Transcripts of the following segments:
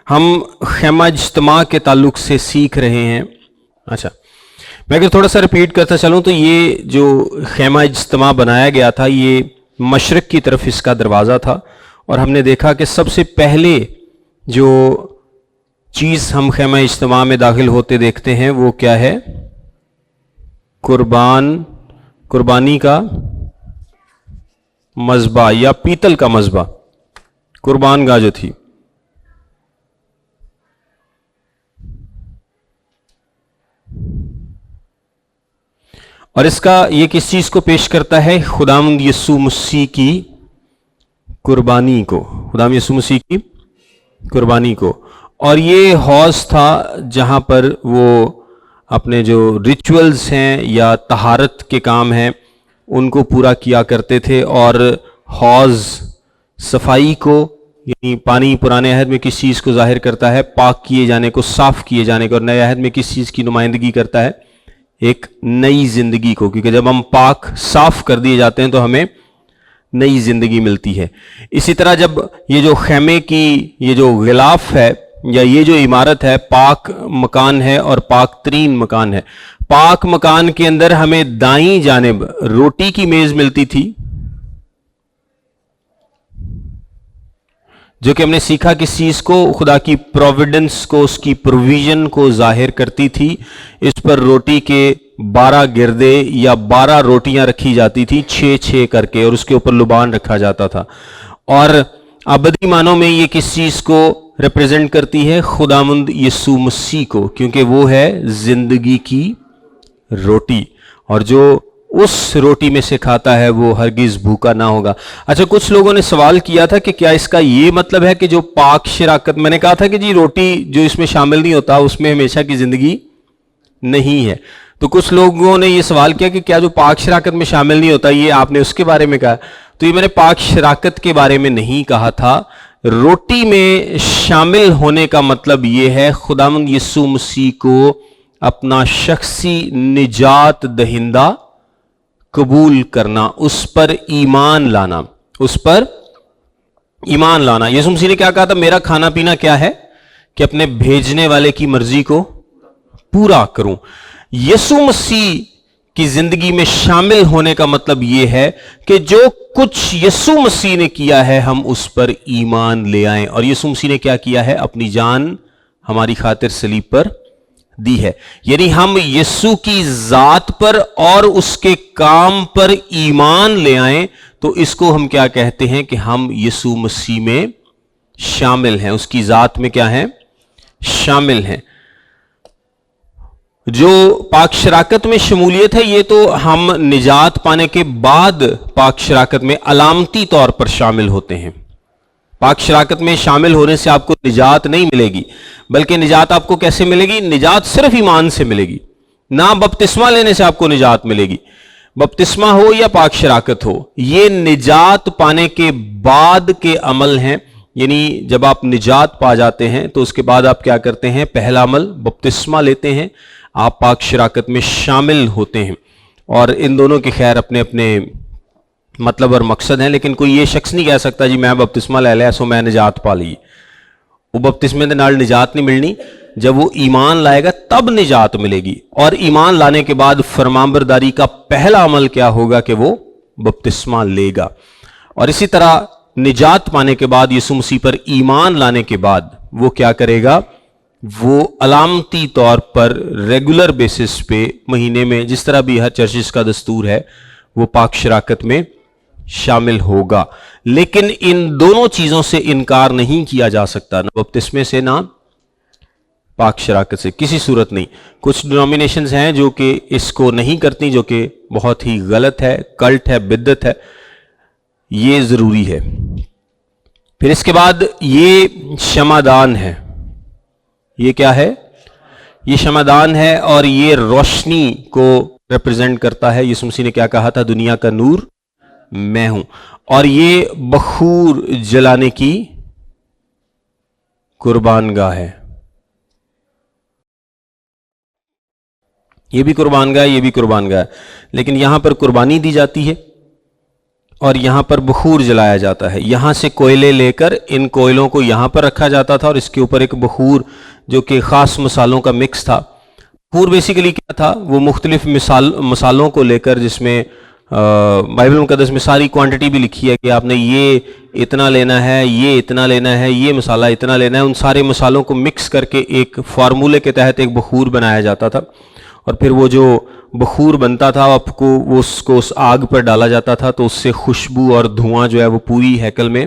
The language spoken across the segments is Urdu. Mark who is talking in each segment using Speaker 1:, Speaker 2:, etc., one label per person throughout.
Speaker 1: ہم خیمہ اجتماع کے تعلق سے سیکھ رہے ہیں. اچھا، میں اگر تھوڑا سا ریپیٹ کرتا چلوں تو یہ جو خیمہ اجتماع بنایا گیا تھا یہ مشرق کی طرف اس کا دروازہ تھا، اور ہم نے دیکھا کہ سب سے پہلے جو چیز ہم خیمہ اجتماع میں داخل ہوتے دیکھتے ہیں وہ کیا ہے؟ قربانی کا مذبح یا پیتل کا مذبح، قربان گاہ جو تھی. اور اس کا یہ کس چیز کو پیش کرتا ہے؟ خداوند یسوع مسیح کی قربانی کو، خداوند یسوع مسیح کی قربانی کو. اور یہ حوض تھا جہاں پر وہ اپنے جو ریچولز ہیں یا طہارت کے کام ہیں ان کو پورا کیا کرتے تھے. اور حوض صفائی کو، یعنی پانی پرانے عہد میں کس چیز کو ظاہر کرتا ہے؟ پاک کیے جانے کو، صاف کیے جانے کو. اور نئے عہد میں کس چیز کی نمائندگی کرتا ہے؟ ایک نئی زندگی کو، کیونکہ جب ہم پاک صاف کر دیے جاتے ہیں تو ہمیں نئی زندگی ملتی ہے. اسی طرح جب یہ جو خیمے کی یہ جو غلاف ہے یا یہ جو عمارت ہے پاک مکان ہے اور پاک ترین مکان ہے. پاک مکان کے اندر ہمیں دائیں جانب روٹی کی میز ملتی تھی، جو کہ ہم نے سیکھا کس چیز کو؟ خدا کی پروویڈنس کو، اس کی پروویژن کو ظاہر کرتی تھی. اس پر روٹی کے 12 گردے یا 12 روٹیاں رکھی جاتی تھی 6 کر کے، اور اس کے اوپر لبان رکھا جاتا تھا. اور ابدی معنوں میں یہ کس چیز کو ریپریزنٹ کرتی ہے؟ خداوند یسوع مسیح کو، کیونکہ وہ ہے زندگی کی روٹی، اور جو اس روٹی میں سے کھاتا ہے وہ ہرگز بھوکا نہ ہوگا. اچھا، کچھ لوگوں نے سوال کیا تھا کہ کیا اس کا یہ مطلب ہے کہ جو پاک شراکت، میں نے کہا تھا کہ جی روٹی جو اس میں شامل نہیں ہوتا اس میں ہمیشہ کی زندگی نہیں ہے. تو کچھ لوگوں نے یہ سوال کیا کہ کیا جو پاک شراکت میں شامل نہیں ہوتا، یہ آپ نے اس کے بارے میں کہا. تو یہ میں نے پاک شراکت کے بارے میں نہیں کہا تھا. روٹی میں شامل ہونے کا مطلب یہ ہے خداوند یسوع مسیح کو اپنا شخصی نجات دہندہ قبول کرنا، اس پر ایمان لانا، اس پر ایمان لانا. یسوع مسیح نے کیا کہا تھا؟ میرا کھانا پینا کیا ہے؟ کہ اپنے بھیجنے والے کی مرضی کو پورا کروں. یسوع مسیح کی زندگی میں شامل ہونے کا مطلب یہ ہے کہ جو کچھ یسوع مسیح نے کیا ہے ہم اس پر ایمان لے آئیں. اور یسوع مسیح نے کیا کیا ہے؟ اپنی جان ہماری خاطر صلیب پر دی ہے. یعنی ہم یسوع کی ذات پر اور اس کے کام پر ایمان لے آئیں تو اس کو ہم کیا کہتے ہیں؟ کہ ہم یسوع مسیح میں شامل ہیں، اس کی ذات میں کیا ہیں؟ شامل ہیں. جو پاک شراکت میں شمولیت ہے یہ تو ہم نجات پانے کے بعد پاک شراکت میں علامتی طور پر شامل ہوتے ہیں. پاک شراکت میں شامل ہونے سے آپ کو نجات نہیں ملے گی، بلکہ نجات آپ کو کیسے ملے گی؟ نجات صرف ایمان سے ملے گی، نہ بپتسمہ لینے سے آپ کو نجات ملے گی. بپتسمہ ہو یا پاک شراکت ہو، یہ نجات پانے کے بعد کے عمل ہیں. یعنی جب آپ نجات پا جاتے ہیں تو اس کے بعد آپ کیا کرتے ہیں؟ پہلا عمل بپتسمہ لیتے ہیں، آپ پاک شراکت میں شامل ہوتے ہیں. اور ان دونوں کے خیر اپنے اپنے مطلب اور مقصد ہیں، لیکن کوئی یہ شخص نہیں کہہ سکتا جی میں بپتسمہ لے لیا سو میں نجات پا لی. وہ بپتسمے دے نال نجات نہیں ملنی، جب وہ ایمان لائے گا تب نجات ملے گی. اور ایمان لانے کے بعد فرمانبرداری کا پہلا عمل کیا ہوگا؟ کہ وہ بپتسمہ لے گا. اور اسی طرح نجات پانے کے بعد یسوع مسیح پر ایمان لانے کے بعد وہ کیا کرے گا؟ وہ علامتی طور پر ریگولر بیسس پہ مہینے میں جس طرح بھی ہر چرچز کا دستور ہے وہ پاک شراکت میں شامل ہوگا. لیکن ان دونوں چیزوں سے انکار نہیں کیا جا سکتا، نہ بپتسمے سے نہ پاک شراکت سے، کسی صورت نہیں. کچھ ڈینومینیشنز ہیں جو کہ اس کو نہیں کرتی، جو کہ بہت ہی غلط ہے، کلٹ ہے، بدعت ہے. یہ ضروری ہے. پھر اس کے بعد یہ شمعدان ہے. یہ کیا ہے؟ یہ شمعدان ہے اور یہ روشنی کو ریپرزینٹ کرتا ہے. یسوع مسیح نے کیا کہا تھا؟ دنیا کا نور میں ہوں. اور یہ بخور جلانے کی قربان گاہ ہے. یہ بھی قربان گاہ، یہ بھی قربان گاہ ہے، لیکن یہاں پر قربانی دی جاتی ہے اور یہاں پر بخور جلایا جاتا ہے. یہاں سے کوئلے لے کر ان کوئلوں کو یہاں پر رکھا جاتا تھا اور اس کے اوپر ایک بخور جو کہ خاص مسالوں کا مکس تھا. بخور بیسیکلی کیا تھا؟ وہ مختلف مسالوں کو لے کر، جس میں بائبل مقدس میں ساری کوانٹٹی بھی لکھی ہے کہ آپ نے یہ اتنا لینا ہے، یہ اتنا لینا ہے، یہ مسالہ اتنا لینا ہے. ان سارے مسالوں کو مکس کر کے ایک فارمولے کے تحت ایک بخور بنایا جاتا تھا، اور پھر وہ جو بخور بنتا تھا آپ کو اس آگ پر ڈالا جاتا تھا تو اس سے خوشبو اور دھواں جو ہے وہ پوری ہیکل میں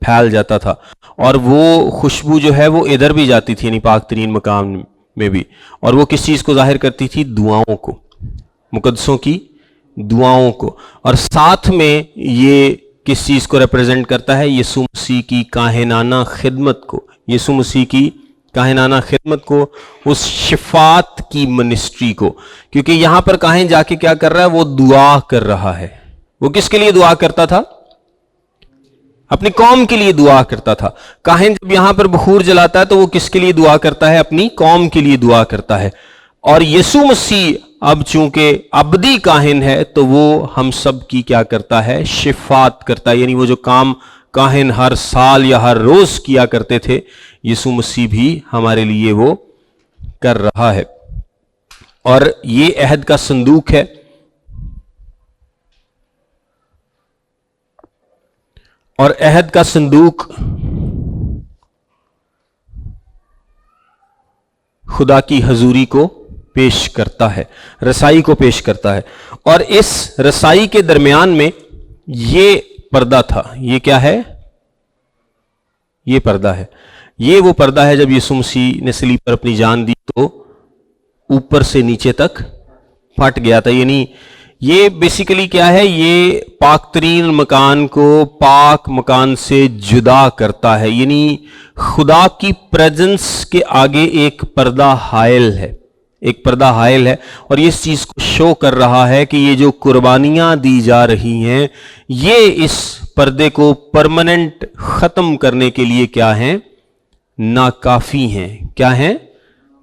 Speaker 1: پھیل جاتا تھا. اور وہ خوشبو جو ہے وہ ادھر بھی جاتی تھی، یعنی پاک ترین مقام میں بھی. اور وہ کس چیز کو ظاہر کرتی تھی؟ دعاؤں کو، مقدسوں کی دعاؤں کو. اور ساتھ میں یہ کس چیز کو ریپریزنٹ کرتا ہے؟ یسوع مسیح کی کاہنانہ خدمت کو، یسوع مسیح کی کاہنانہ خدمت کو، اس شفاعت کی منسٹری کو. کیونکہ یہاں پر کاہن جا کے کیا کر رہا ہے؟ وہ دعا کر رہا ہے. وہ کس کے لیے دعا کرتا تھا؟ اپنی قوم کے لیے دعا کرتا تھا. کاہن جب یہاں پر بخور جلاتا ہے تو وہ کس کے لیے دعا کرتا ہے؟ اپنی قوم کے لیے دعا کرتا ہے. اور یسوع مسیح اب چونکہ ابدی کاہن ہے تو وہ ہم سب کی کیا کرتا ہے؟ شفاعت کرتا ہے. یعنی وہ جو کام کاہن ہر سال یا ہر روز کیا کرتے تھے، یسوع مسیح بھی ہمارے لیے وہ کر رہا ہے. اور یہ عہد کا صندوق ہے. اور عہد کا صندوق خدا کی حضوری کو پیش کرتا ہے، رسائی کو پیش کرتا ہے. اور اس رسائی کے درمیان میں یہ پردہ تھا. یہ کیا ہے؟ یہ پردہ ہے. یہ وہ پردہ ہے جب یسوع مسیح نے صلیب پر اپنی جان دی تو اوپر سے نیچے تک پھٹ گیا تھا. یعنی یہ بیسیکلی کیا ہے؟ یہ پاک ترین مکان کو پاک مکان سے جدا کرتا ہے. یعنی خدا کی پریزنس کے آگے ایک پردہ حائل ہے، ایک پردہ حائل ہے. اور یہ اس چیز کو شو کر رہا ہے کہ یہ جو قربانیاں دی جا رہی ہیں یہ اس پردے کو پرماننٹ ختم کرنے کے لیے کیا ہیں؟ ناکافی ہیں. کیا ہیں؟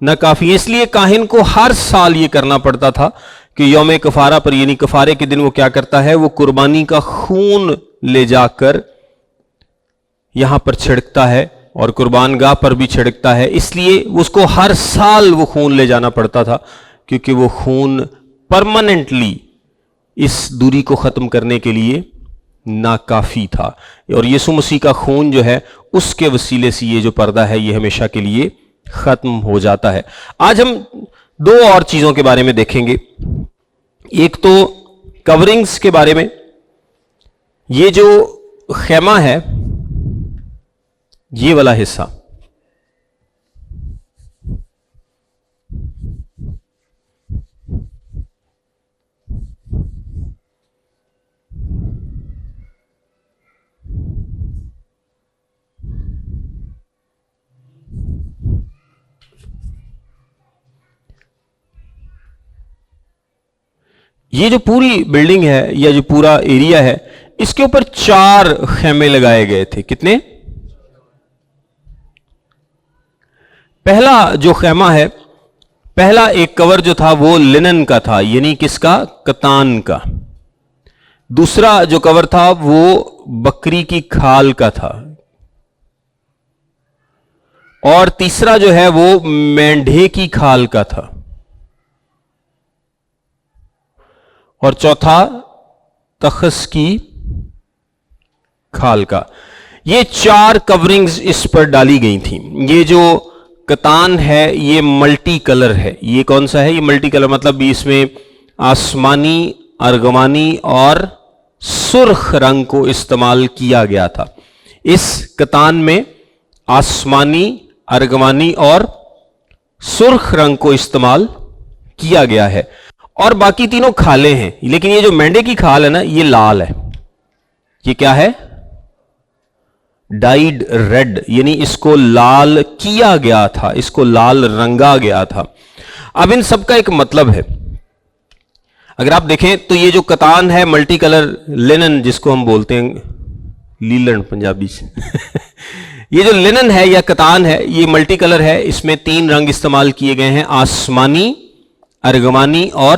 Speaker 1: ناکافی ہیں. اس لیے کاہن کو ہر سال یہ کرنا پڑتا تھا کہ یوم کفارہ پر، یعنی کفارے کے دن وہ کیا کرتا ہے؟ وہ قربانی کا خون لے جا کر یہاں پر چھڑکتا ہے اور قربان گاہ پر بھی چھڑکتا ہے. اس لیے اس کو ہر سال وہ خون لے جانا پڑتا تھا کیونکہ وہ خون پرماننٹلی اس دوری کو ختم کرنے کے لیے ناکافی تھا. اور یسوع مسیح کا خون جو ہے اس کے وسیلے سے یہ جو پردہ ہے یہ ہمیشہ کے لیے ختم ہو جاتا ہے. آج ہم دو اور چیزوں کے بارے میں دیکھیں گے. ایک تو کورنگز کے بارے میں. یہ جو خیمہ ہے یہ والا حصہ، یہ جو پوری بلڈنگ ہے یا جو پورا ایریا ہے اس کے اوپر 4 خیمے لگائے گئے تھے. کتنے؟ پہلا جو خیمہ ہے، پہلا ایک کور جو تھا وہ لنن کا تھا، یعنی کس کا؟ کتان کا. دوسرا جو کور تھا وہ بکری کی کھال کا تھا. اور تیسرا جو ہے وہ مینڈھے کی کھال کا تھا. اور چوتھا تخس کی کھال کا. یہ 4 کورنگز اس پر ڈالی گئی تھیں. یہ جو کتان ہے یہ ملٹی کلر ہے. یہ کون سا ہے؟ یہ ملٹی کلر، مطلب اس میں آسمانی، ارغوانی اور سرخ رنگ کو استعمال کیا گیا تھا. اس کتان میں آسمانی، ارغوانی اور سرخ رنگ کو استعمال کیا گیا ہے. اور باقی تینوں کھالیں ہیں، لیکن یہ جو مینڈے کی کھال ہے نا یہ لال ہے. یہ کیا ہے؟ ڈائیڈ ریڈ، یعنی اس کو لال کیا گیا تھا، اس کو لال رنگا گیا تھا. اب ان سب کا ایک مطلب ہے. اگر آپ دیکھیں تو یہ جو کتان ہے ملٹی کلر لینن جس کو ہم بولتے ہیں، لیلن پنجابی سے یہ جو لینن ہے یا کتان ہے یہ ملٹی کلر ہے. اس میں 3 رنگ استعمال کیے گئے ہیں، آسمانی، ارغوانی اور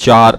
Speaker 1: 4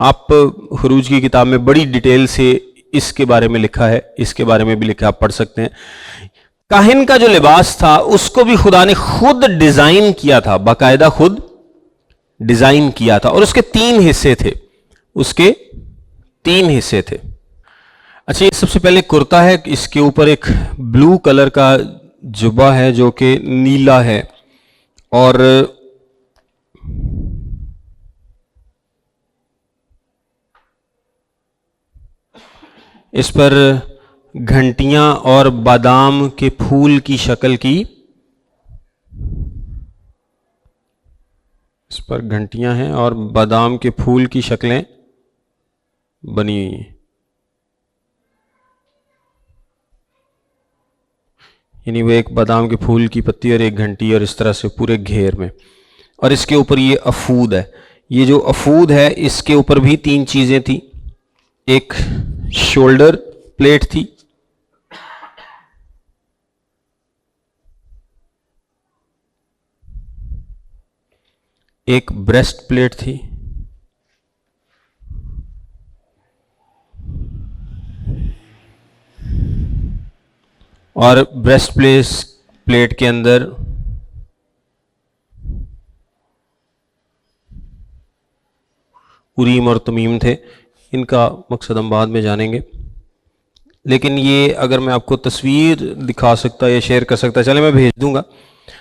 Speaker 1: آپ خروج کی کتاب میں بڑی ڈیٹیل سے اس کے بارے میں لکھا ہے، اس کے بارے میں بھی لکھا، آپ پڑھ سکتے ہیں۔ کاہن کا جو لباس تھا اس کو بھی خدا نے خود ڈیزائن کیا تھا، باقاعدہ خود ڈیزائن کیا تھا، اور اس کے 3 حصے تھے، اس کے 3 حصے تھے۔ اچھا، یہ سب سے پہلے کرتا ہے، اس کے اوپر ایک بلو کلر کا جبہ ہے جو کہ نیلا ہے، اور اس پر گھنٹیاں اور بادام کے پھول کی شکل کی، اس پر گھنٹیاں ہیں اور بادام کے پھول کی شکلیں بنی ہوئی ہیں، یعنی وہ ایک بادام کے پھول کی پتی اور ایک گھنٹی، اور اس طرح سے پورے گھیر میں، اور اس کے اوپر یہ افود ہے۔ یہ جو افود ہے اس کے اوپر بھی 3 چیزیں تھیں، ایک شولڈر پلیٹ تھی، ایک بریسٹ پلیٹ تھی، اور بریسٹ پلیٹ کے اندر اریم اور تمیم تھے۔ ان کا مقصد ہم بعد میں جانیں گے، لیکن یہ اگر میں آپ کو تصویر دکھا سکتا یا شیئر کر سکتا، چلے میں بھیج دوں گا۔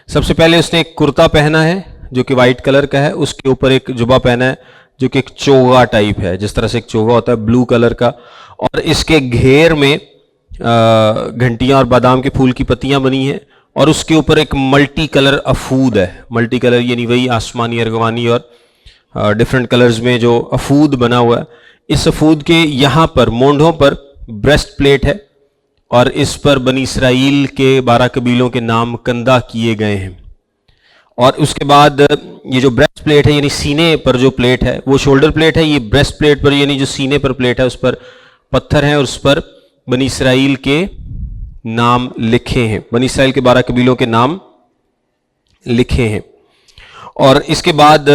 Speaker 1: سب سے پہلے اس نے ایک کرتا پہنا ہے جو کہ وائٹ کلر کا ہے، اس کے اوپر ایک جبہ پہنا ہے جو کہ ایک چوغا ٹائپ ہے، جس طرح سے ایک چوغا ہوتا ہے بلو کلر کا، اور اس کے گھیر میں گھنٹیاں اور بادام کے پھول کی پتیاں بنی ہیں، اور اس کے اوپر ایک ملٹی کلر افود ہے۔ ملٹی کلر یعنی وہی آسمانی، ارغوانی اور ڈیفرنٹ کلرز میں جو افود بنا ہوا ہے۔ اس افود کے یہاں پر مونڈھوں پر بریسٹ پلیٹ ہے، اور اس پر بنی اسرائیل کے 12 قبیلوں کے نام کندہ کیے گئے ہیں۔ اور اس کے بعد یہ جو بریسٹ پلیٹ ہے، یعنی سینے پر جو پلیٹ ہے، وہ شولڈر پلیٹ ہے، یہ بریسٹ پلیٹ پر یعنی جو سینے پر پلیٹ ہے اس پر پتھر ہیں، اور اس پر بنی اسرائیل کے نام لکھے ہیں، بنی اسرائیل کے 12 قبیلوں کے نام لکھے ہیں۔ اور اس کے بعد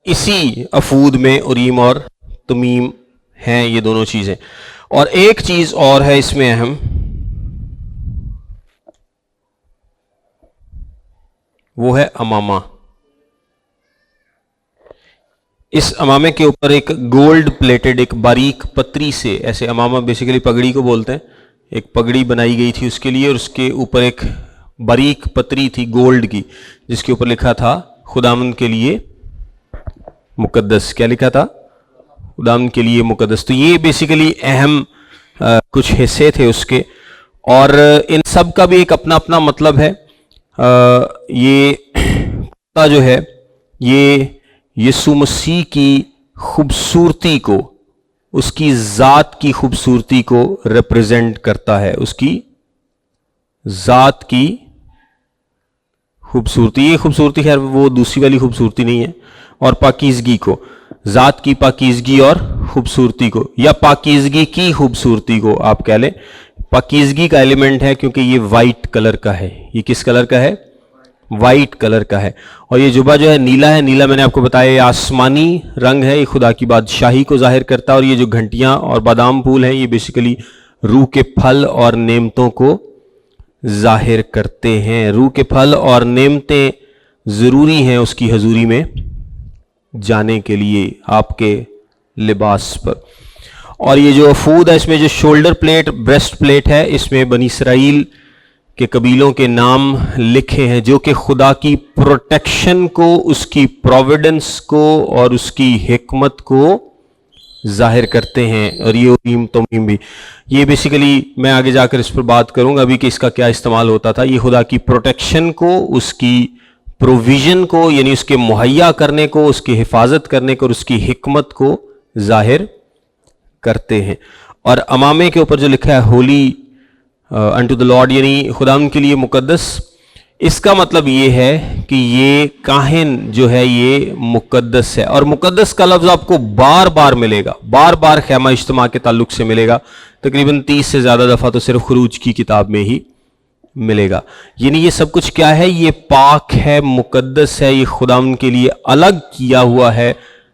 Speaker 1: اسی افود میں اریم اور تمیم ہیں، یہ دونوں چیزیں۔ اور ایک چیز اور ہے اس میں اہم، وہ ہے امامہ۔ اس امامے کے اوپر ایک گولڈ پلیٹڈ، ایک باریک پتری سے، ایسے امامہ بیسیکلی پگڑی کو بولتے ہیں، ایک پگڑی بنائی گئی تھی اس کے لیے، اور اس کے اوپر ایک باریک پتری تھی گولڈ کی، جس کے اوپر لکھا تھا خداوند کے لیے مقدس۔ کیا لکھا تھا؟ خداوند کے لیے مقدس۔ تو یہ بیسیکلی اہم کچھ حصے تھے اس کے، اور ان سب کا بھی ایک اپنا اپنا مطلب ہے۔ یہ جو ہے یہ یسوع مسیح کی خوبصورتی کو، اس کی ذات کی خوبصورتی کو ریپرزینٹ کرتا ہے، اس کی ذات کی خوبصورتی۔ یہ خوبصورتی خیر وہ دوسری والی خوبصورتی نہیں ہے، اور پاکیزگی کو، ذات کی پاکیزگی اور خوبصورتی کو، یا پاکیزگی کی خوبصورتی کو آپ کہہ لیں۔ پاکیزگی کا ایلیمنٹ ہے کیونکہ یہ وائٹ کلر کا ہے۔ یہ کس کلر کا ہے؟ وائٹ کلر کا ہے۔ اور یہ جبہ جو ہے نیلا ہے۔ نیلا میں نے آپ کو بتایا یہ آسمانی رنگ ہے، یہ خدا کی بادشاہی کو ظاہر کرتا ہے، اور یہ جو گھنٹیاں اور بادام پھول ہیں یہ بیسیکلی روح کے پھل اور نعمتوں کو ظاہر کرتے ہیں۔ روح کے پھل اور نعمتیں ضروری ہیں اس کی حضوری میں جانے کے لیے آپ کے لباس پر۔ اور یہ جو افود ہے اس میں جو شولڈر پلیٹ، بریسٹ پلیٹ ہے، اس میں بنی اسرائیل کے قبیلوں کے نام لکھے ہیں، جو کہ خدا کی پروٹیکشن کو، اس کی پروویڈنس کو اور اس کی حکمت کو ظاہر کرتے ہیں۔ اور یہ اریم تمیم بھی، یہ بیسیکلی میں آگے جا کر اس پر بات کروں گا ابھی کہ اس کا کیا استعمال ہوتا تھا۔ یہ خدا کی پروٹیکشن کو، اس کی پروویژن کو، یعنی اس کے مہیا کرنے کو، اس کی حفاظت کرنے کو اور اس کی حکمت کو ظاہر کرتے ہیں۔ اور امامے کے اوپر جو لکھا ہے ہولی unto the Lord، یعنی خداوند کے لیے مقدس، اس کا مطلب یہ ہے کہ یہ کاہن جو ہے یہ مقدس ہے۔ اور مقدس کا لفظ آپ کو بار بار ملے گا، بار بار خیمہ اجتماع کے تعلق سے ملے گا، تقریباً 30 سے زیادہ دفعہ تو صرف خروج کی کتاب میں ہی ملے گا۔ یعنی یہ سب کچھ کیا ہے؟ یہ پاک ہے، مقدس ہے، یہ خداوند کے لیے الگ کیا ہوا ہے،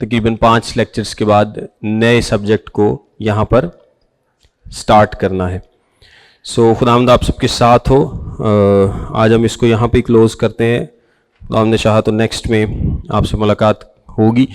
Speaker 1: تقریباً 5 لیکچرز کے بعد نئے سبجیکٹ کو یہاں پر سٹارٹ کرنا ہے. سو خداوند آپ سب کے ساتھ ہو. آج ہم اس کو یہاں پہ کلوز کرتے ہیں. خداوند نے چاہا تو نیکسٹ میں آپ سے ملاقات ہوگی.